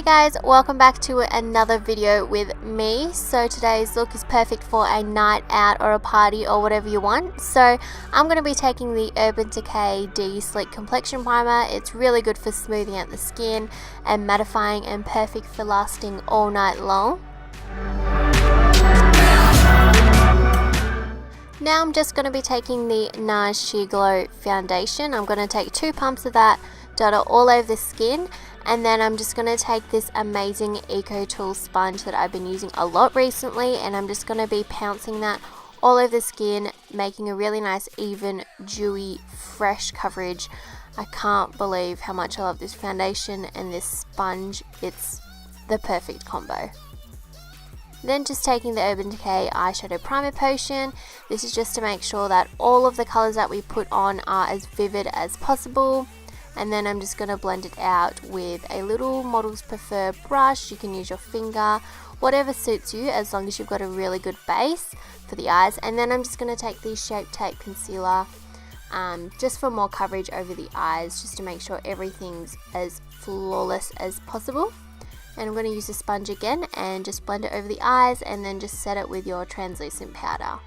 guys, welcome back to another video with me. So today's look is perfect for a night out or a party or whatever you want. So I'm going to be taking the Urban Decay Sleek Complexion Primer. It's really good for smoothing out the skin and mattifying and perfect for lasting all night long. Now I'm just going to be taking the Nars Sheer Glow Foundation. I'm going to take 2 pumps of that, dot it all over the skin, and then I'm just going to take this amazing Eco Tool sponge that I've been using a lot recently, and I'm just going to be pouncing that all over the skin, making a really nice, even, dewy, fresh coverage. I can't believe how much I love this foundation and this sponge. It's the perfect combo. Then just taking the Urban Decay Eyeshadow Primer Potion. This is just to make sure that all of the colours that we put on are as vivid as possible. And then I'm just going to blend it out with a little Models Prefer brush. You can use your finger, whatever suits you, as long as you've got a really good base for the eyes. And then I'm just going to take the Shape Tape Concealer just for more coverage over the eyes, just to make sure everything's as flawless as possible. And I'm going to use the sponge again and just blend it over the eyes, and then just set it with your translucent powder.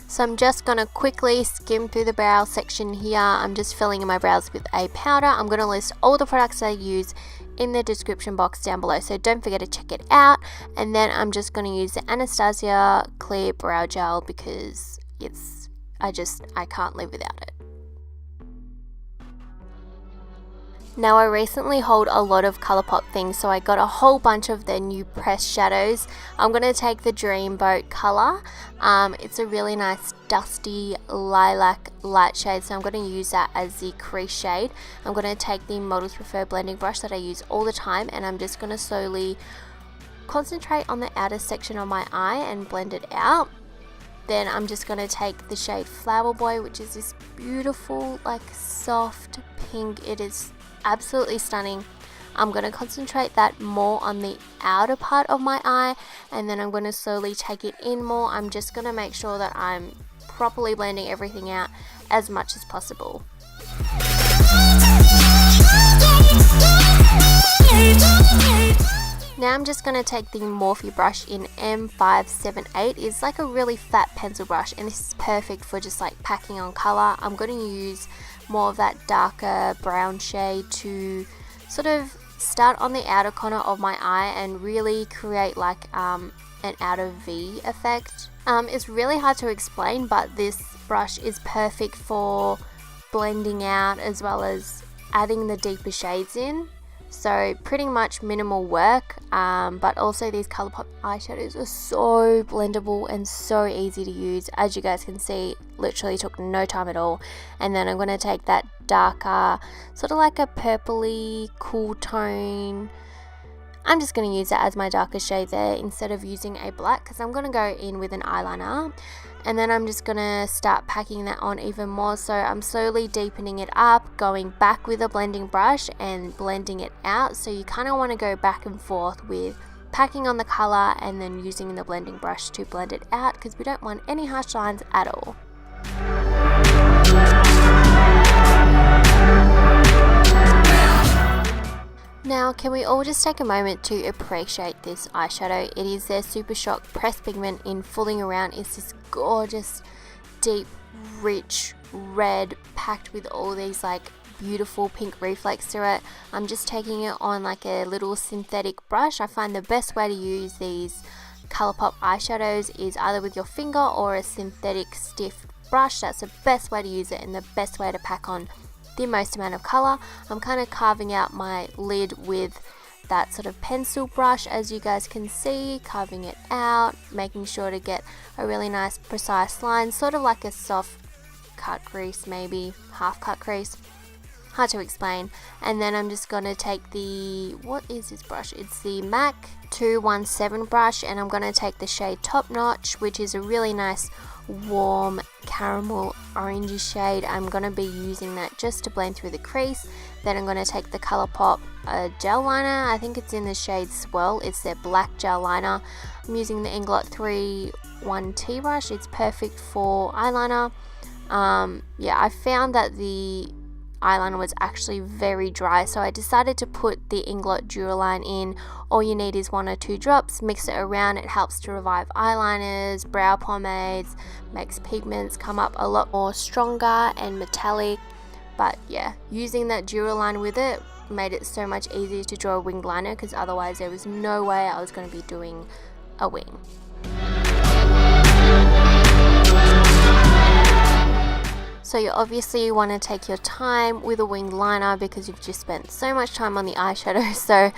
So I'm just going to quickly skim through the brow section here. I'm just filling in my brows with a powder. I'm going to list all the products I use in the description box down below, so don't forget to check it out. And then I'm just going to use the Anastasia Clear Brow Gel because I can't live without it. Now I recently hauled a lot of Colourpop things, so I got a whole bunch of their new pressed shadows. I'm going to take the Dreamboat colour. It's a really nice dusty lilac light shade, so I'm going to use that as the crease shade. I'm going to take the Models Prefer blending brush that I use all the time, and I'm just going to slowly concentrate on the outer section of my eye and blend it out. Then I'm just going to take the shade Flowerboy, which is this beautiful, like, soft pink. It is absolutely stunning. I'm going to concentrate that more on the outer part of my eye, and then I'm going to slowly take it in more. I'm just going to make sure that I'm properly blending everything out as much as possible. Now I'm just going to take the Morphe brush in M578. It's like a really fat pencil brush, and this is perfect for just like packing on colour. I'm going to use more of that darker brown shade to sort of start on the outer corner of my eye and really create like an outer V effect. It's really hard to explain, but this brush is perfect for blending out as well as adding the deeper shades in. So pretty much minimal work, but also these Colourpop eyeshadows are so blendable and so easy to use. As you guys can see, literally took no time at all. And then I'm going to take that darker, sort of like a purpley cool tone. I'm just going to use that as my darker shade there instead of using a black, because I'm going to go in with an eyeliner. And then I'm just going to start packing that on even more. So I'm slowly deepening it up, going back with a blending brush and blending it out. So you kind of want to go back and forth with packing on the colour and then using the blending brush to blend it out, because we don't want any harsh lines at all. Now, can we all just take a moment to appreciate this eyeshadow? It is their Super Shock Pressed Pigment in Fooling Around. It's this gorgeous, deep, rich red packed with all these like beautiful pink reflex through it. I'm just taking it on like a little synthetic brush. I find the best way to use these Colourpop eyeshadows is either with your finger or a synthetic stiff brush. That's the best way to use it and the best way to pack on the most amount of colour. I'm kind of carving out my lid with that sort of pencil brush, as you guys can see, carving it out, making sure to get a really nice precise line, sort of like a soft cut crease, maybe half cut crease, hard to explain. And then I'm just going to take the, what is this brush? It's the MAC 217 brush, and I'm going to take the shade Top Notch, which is a really nice warm caramel orangey shade. I'm going to be using that just to blend through the crease. Then I'm going to take the Colourpop gel liner. I think it's in the shade Swell. It's their black gel liner. I'm using the Inglot 31T brush. It's perfect for eyeliner. Yeah, I found that the eyeliner was actually very dry, so I decided to put the Inglot Duraline in. All you need is 1 or 2 drops, mix it around. It helps to revive eyeliners, brow pomades, makes pigments come up a lot more stronger and metallic. But yeah, using that Duraline with it made it so much easier to draw a winged liner, because otherwise there was no way I was going to be doing a wing. So you obviously want to take your time with a winged liner because you've just spent so much time on the eyeshadow, so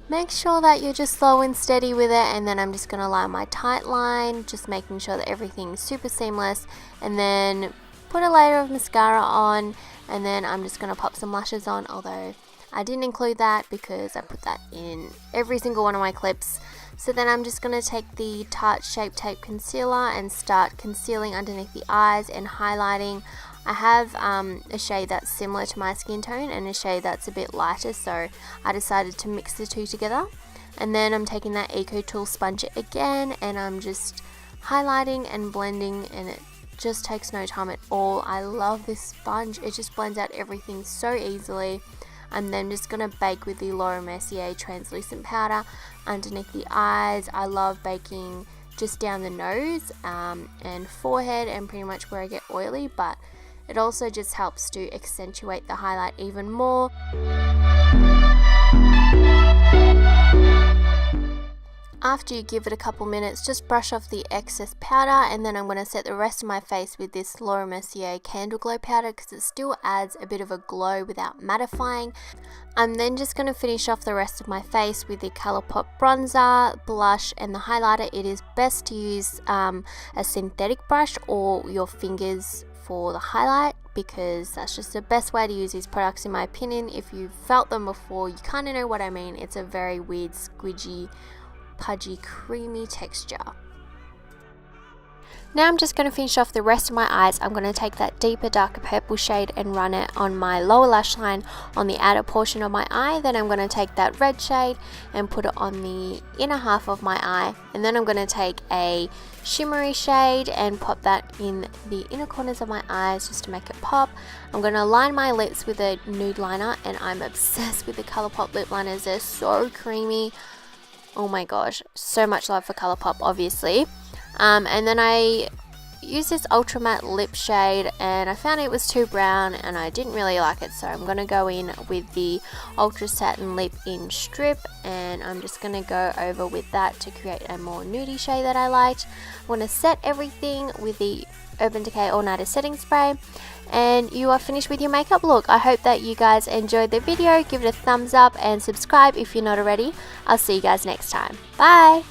make sure that you're just slow and steady with it. And then I'm just going to line my tight line, just making sure that everything's super seamless, and then put a layer of mascara on, and then I'm just going to pop some lashes on, although I didn't include that because I put that in every single one of my clips. So then I'm just going to take the Tarte Shape Tape Concealer and start concealing underneath the eyes and highlighting. I have a shade that's similar to my skin tone and a shade that's a bit lighter, so I decided to mix the two together. And then I'm taking that Eco Tool sponge again, and I'm just highlighting and blending, and it just takes no time at all. I love this sponge, it just blends out everything so easily. I'm then just going to bake with the Mercier translucent powder underneath the eyes. I love baking just down the nose and forehead and pretty much where I get oily, but it also just helps to accentuate the highlight even more. After you give it a couple minutes, just brush off the excess powder, and then I'm going to set the rest of my face with this Mercier Candle Glow powder because it still adds a bit of a glow without mattifying. I'm then just going to finish off the rest of my face with the Colourpop bronzer, blush and the highlighter. It is best to use a synthetic brush or your fingers for the highlight, because that's just the best way to use these products in my opinion. If you've felt them before, you kind of know what I mean. It's a very weird, squidgy, pudgy, creamy texture. Now I'm just going to finish off the rest of my eyes. I'm going to take that deeper, darker purple shade and run it on my lower lash line on the outer portion of my eye. Then I'm going to take that red shade and put it on the inner half of my eye. And then I'm going to take a shimmery shade and pop that in the inner corners of my eyes just to make it pop. I'm going to line my lips with a nude liner, and I'm obsessed with the Colourpop lip liners. They're so creamy. Oh my gosh, so much love for Colourpop, obviously. And then I used this ultra matte lip shade, and I found it was too brown and I didn't really like it, so I'm going to go in with the Ultra Satin Lip in Strip, and I'm just going to go over with that to create a more nudie shade that I liked. I'm going to set everything with the Urban Decay All Nighter Setting Spray, and you are finished with your makeup look. I hope that you guys enjoyed the video. Give it a thumbs up and subscribe if you're not already. I'll see you guys next time. Bye!